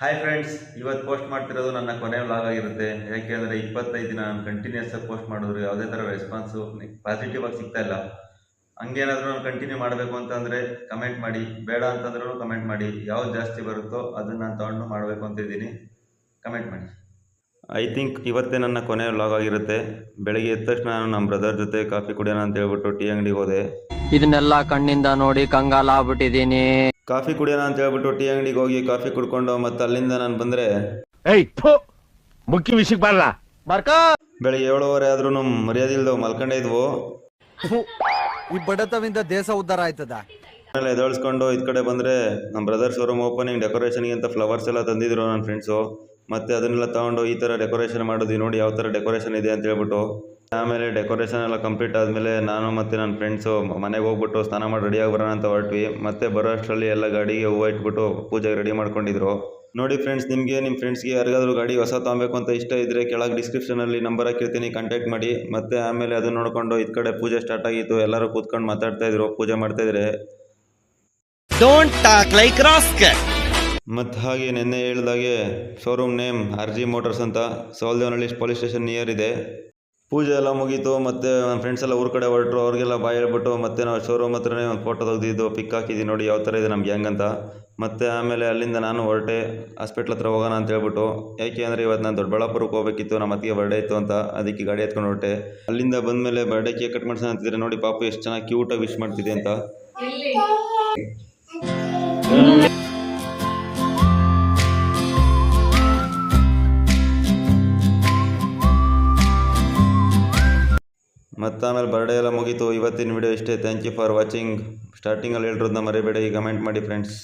Hi friends, ಇವತ್ತು post ಮಾಡ್ತಿರೋದು ನನ್ನ ಕೊನೆ ವ್ಲಾಗ್ ಆಗಿರುತ್ತೆ. ಯಾಕೆಂದರೆ 25 ದಿನ ನಾನು ಕಂಟಿನ್ಯೂಸ್ ಆಗಿ ಪೋಸ್ಟ್ ಮಾಡಿದ್ರು ಯಾವುದೇ ಥರ ರೆಸ್ಪಾನ್ಸು ಪಾಸಿಟಿವ್ ಆಗಿ ಸಿಗ್ತಾ ಇಲ್ಲ. ಹಂಗೇನಾದರೂ ನಾನು ಕಂಟಿನ್ಯೂ ಮಾಡಬೇಕು ಅಂತಂದರೆ ಕಮೆಂಟ್ ಮಾಡಿ, ಬೇಡ ಅಂತಂದ್ರೂ ಕಮೆಂಟ್ ಮಾಡಿ. ಯಾವ್ದು ಜಾಸ್ತಿ ಬರುತ್ತೋ ಅದನ್ನು ನಾನು ತೊಗೊಂಡು ಮಾಡಬೇಕು ಅಂತ ಇದ್ದೀನಿ. ಕಮೆಂಟ್ ಮಾಡಿ. ಐ ಥಿಂಕ್ ಇವತ್ತೇ ನನ್ನ ಕೊನೆ ವ್ಲಾಗ್ ಆಗಿರುತ್ತೆ. ಬೆಳಗ್ಗೆ ಎದ್ದ ತಕ್ಷಣ ನಾನು ನಮ್ಮ ಬ್ರದರ್ ಜೊತೆ ಕಾಫಿ ಕುಡಿಯೋಣ ಅಂತ ಹೇಳ್ಬಿಟ್ಟು ಟೀ ಅಂಗಡಿಗೆ ಹೋದೆ. ಇದನ್ನೆಲ್ಲ ಕಣ್ಣಿಂದ ನೋಡಿ ಕಂಗಾಲ ಆಗ್ಬಿಟ್ಟಿದೀನಿ. ಕಾಫಿ ಕುಡಿಯೋಣ ಅಂತ ಹೇಳ್ಬಿಟ್ಟು ಟೀ ಅಂಗಡಿಗೆ ಹೋಗಿ ಕಾಫಿ ಕುಡ್ಕೊಂಡು ಮತ್ತೆ ಅಲ್ಲಿಂದ ನಾನು ಬಂದರೆ ಮುಖ್ಯ ವಿಷಯಕ್ಕೆ ಬರಲ್ಲ. ಬೆಳಿಗ್ಗೆ 7:30 ಆದ್ರೂ ಮರ್ಯಾದಿಲ್ದವು ಮಲ್ಕೊಂಡೇ ಇದ್ವು. ಈ ಬಡತವಿಂದ ದೇಶ ಉದ್ಧಾರ ಆಯ್ತದ. ಆಮೇಲೆ ಎದಳಿಸ್ಕೊಂಡು ಇದ್ ಕಡೆ ಬಂದರೆ ನಮ್ಮ ಬ್ರದರ್ ಶೋರೂಮ್ ಓಪನಿಂಗ್ ಡೆಕೋರೇಷನ್ಗೆ ಅಂತ ಫ್ಲವರ್ಸ್ ಎಲ್ಲ ತಂದಿದ್ರು ನನ್ನ ಫ್ರೆಂಡ್ಸು. ಮತ್ತೆ ಅದನ್ನೆಲ್ಲ ತೊಗೊಂಡು ಈ ಥರ ಡೆಕೋರೇಷನ್ ಮಾಡೋದು ನೋಡಿ ಯಾವ ಥರ ಡೆಕೋರೇಷನ್ ಇದೆ ಅಂತ ಹೇಳ್ಬಿಟ್ಟು. ಆಮೇಲೆ ಡೆಕೋರೇಷನ್ ಎಲ್ಲ ಕಂಪ್ಲೀಟ್ ಆದಮೇಲೆ ನಾನು ಮತ್ತು ನನ್ನ ಫ್ರೆಂಡ್ಸು ಮನೆಗೆ ಹೋಗ್ಬಿಟ್ಟು ಸ್ನಾನ ಮಾಡಿ ರೆಡಿಯಾಗಿ ಬರೋಣ ಅಂತ ಹೊರಟ್ವಿ. ಮತ್ತೆ ಬರೋ ಅಷ್ಟರಲ್ಲಿ ಎಲ್ಲ ಗಾಡಿಗೆ ಹೂವು ಇಟ್ಬಿಟ್ಟು ಪೂಜೆಗೆ ರೆಡಿ ಮಾಡ್ಕೊಂಡಿದ್ರು. ನೋಡಿ ಫ್ರೆಂಡ್ಸ್, ನಿಮಗೆ ನಿಮ್ಮ ಫ್ರೆಂಡ್ಸ್ಗೆ ಯಾರಿಗಾದ್ರೂ ಗಾಡಿ ಹೊಸ ತೊಗೊಬೇಕು ಅಂತ ಇಷ್ಟ ಇದ್ದರೆ ಕೆಳಗೆ ಡಿಸ್ಕ್ರಿಪ್ಷನಲ್ಲಿ ನಂಬರ್ ಹಾಕಿರ್ತೀನಿ, ಕಾಂಟ್ಯಾಕ್ಟ್ ಮಾಡಿ. ಮತ್ತು ಆಮೇಲೆ ಅದನ್ನ ನೋಡಿಕೊಂಡು ಈ ಕಡೆ ಪೂಜೆ ಸ್ಟಾರ್ಟ್ ಆಗಿತ್ತು. ಎಲ್ಲರೂ ಕೂತ್ಕೊಂಡು ಮಾತಾಡ್ತಾಯಿದ್ರು, ಪೂಜೆ ಮಾಡ್ತಾಯಿದ್ರೆ. ಮತ್ತು ಹಾಗೆ ನಿನ್ನೆ ಹೇಳ್ದಾಗೆ ಶೋರೂಮ್ ನೇಮ್ RG ಮೋಟರ್ಸ್ ಅಂತ ಸೋಲ್ದೇವನಹಳ್ಳಿ ಪೊಲೀಸ್ ಸ್ಟೇಷನ್ ನಿಯರ್ ಇದೆ. ಪೂಜೆ ಎಲ್ಲ ಮುಗೀತು. ಮತ್ತು ನನ್ನ ಫ್ರೆಂಡ್ಸ್ ಎಲ್ಲ ಊರ ಕಡೆ ಹೊರಟರು. ಅವ್ರಿಗೆಲ್ಲ ಬಾಯ್ ಹೇಳ್ಬಿಟ್ಟು ಮತ್ತೆ ನಾವು ಶೋರೂಮ್ ಹತ್ರನೇ ಒಂದು ಫೋಟೋ ತೆಗೆದಿದ್ದು ಪಿಕ್ ಹಾಕಿದ್ದೀವಿ ನೋಡಿ ಯಾವ ಥರ ಇದೆ ನಮ್ಮ ಗ್ಯಾಂಗ್ ಅಂತ. ಮತ್ತು ಆಮೇಲೆ ಅಲ್ಲಿಂದ ನಾನು ಹೊರಟೆ ಹಾಸ್ಪಿಟ್ಲ್ ಹತ್ರ ಹೋಗೋಣ ಅಂತ ಹೇಳ್ಬಿಟ್ಟು. ಯಾಕೆ ಅಂದರೆ ಇವತ್ತು ನಾನು ದೊಡ್ಡಬಳ್ಳಾಪುರಕ್ಕೆ ಹೋಗಬೇಕಿತ್ತು, ನಮ್ಮ ಅತ್ತಿಗೆ ಬರ್ಡೇ ಇತ್ತು ಅಂತ. ಅದಕ್ಕೆ ಗಾಡಿ ಎತ್ಕೊಂಡು ಹೊರಟೆ. ಅಲ್ಲಿಂದ ಬಂದಮೇಲೆ ಬರ್ಡೇ ಕೇಕ್ ಕಟ್ ಮಾಡ್ಸೋಣ ಅಂತಿದ್ರೆ ನೋಡಿ ಪಾಪು ಎಷ್ಟು ಚೆನ್ನಾಗಿ ಕ್ಯೂಟಾಗಿ ವಿಶ್ ಮಾಡ್ತಿದೆ ಅಂತ. ಮತ್ತು ಆಮೇಲೆ ಬರ್ಡೇ ಎಲ್ಲ ಮುಗೀತು. ಇವತ್ತಿನ ವಿಡಿಯೋ ಇಷ್ಟೇ. Thank you for watching. ಸ್ಟಾರ್ಟಿಂಗಲ್ಲಿ ಹೇಳಿರೋದನ್ನ ಮರಿಬೇಡಿ, ಕಮೆಂಟ್ ಮಾಡಿ ಫ್ರೆಂಡ್ಸ್.